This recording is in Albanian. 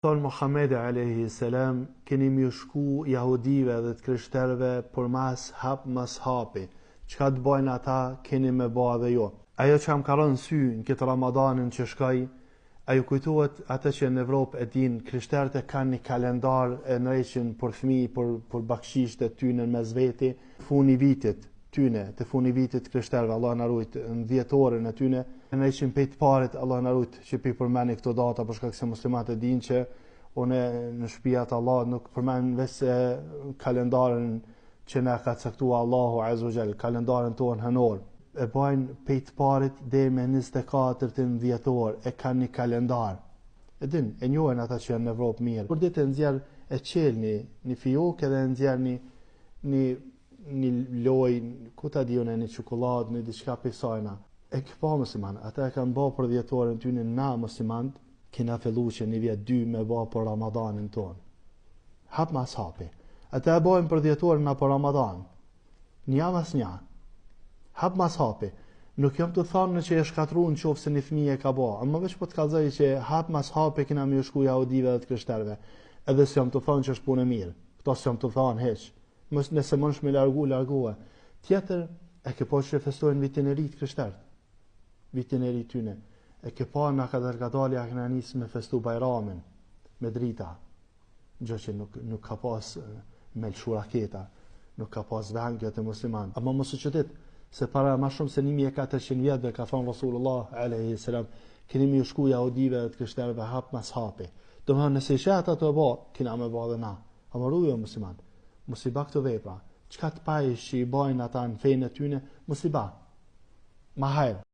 Thonë Muhamedi alayhi salam, keni më shku jahudive dhe të krishterëve për mas hapi. Çka të bojnë ata, keni me bë edhe jo. Ajo që kam kalon sy në këtë Ramadanin që shkoj, ajo kujtohet atë që në Evropë e din, krishterët e kanë një kalendar e ndreqin për fëmijë, për bakshisht e tyne në mes veti, funi vitit tyne, të funi vitit krishterëve, Allah na rujt, në dhjetorën e tyne, në ishin pejt parit, Allah na rujt, që pi përmeni këto data, për shkak se muslimat e din që une në shtëpia të Allah nuk përmen vese kalendarën që na ka caktuar Allahu Azza wa Jall, kalendarën tonë hënor. E bajnë pejt parit deri me 24 të dhjetor, e kanë një kalendar. E din, e njohen ata që janë në Evropë mirë. Kur ditë nxjerr e qelni një fijok edhe nxjerr një loj, ku ta diun, një çokoladë, një diçka pisajna. E këpa musliman, ata e kanë bë për dhjetorën tyne, na musliman kena fillu që një vjet 2 me bë për Ramadanin ton. Hap mas hapi. Ata e bojnë për dhjetorën na për Ramadan. Nja mas nja. Hap mas hapi. Nuk jam të thonë në që e shkatru në qofë se një fëmijë e ka bo, ama veç po të kalzoj që hap mas hapi kena me shku jahudive dhe të krishterve. Edhe se jam të thonë që është punë e mirë. Këto se jam të thonë heq. Nëse mënsh me largue. Tjetër, e ke po që festojnë vitin e ri të krishterët. Vitin e ri tyne. E ke pa nga kadalgadali a këna njësë me festu bajramin, me drita. Gjë që nuk ka pas me lëshu raketa, nuk ka pas vengjet e musliman. Ama mos u qëtit, se para ma shumë se 1400 vjetëve ka thonë Rasulullah alayhi salam, keni mi u shku jahudive dhe të krishterëve hap mas hapi. Do më nëse ishe ata të bo, kina me bo dhe na. Ama rujo musliman, mos i ba këto vepra. Qka të pajsh që i bajnë ata në fejnë e tyne, mos i ba. Ma hajrë.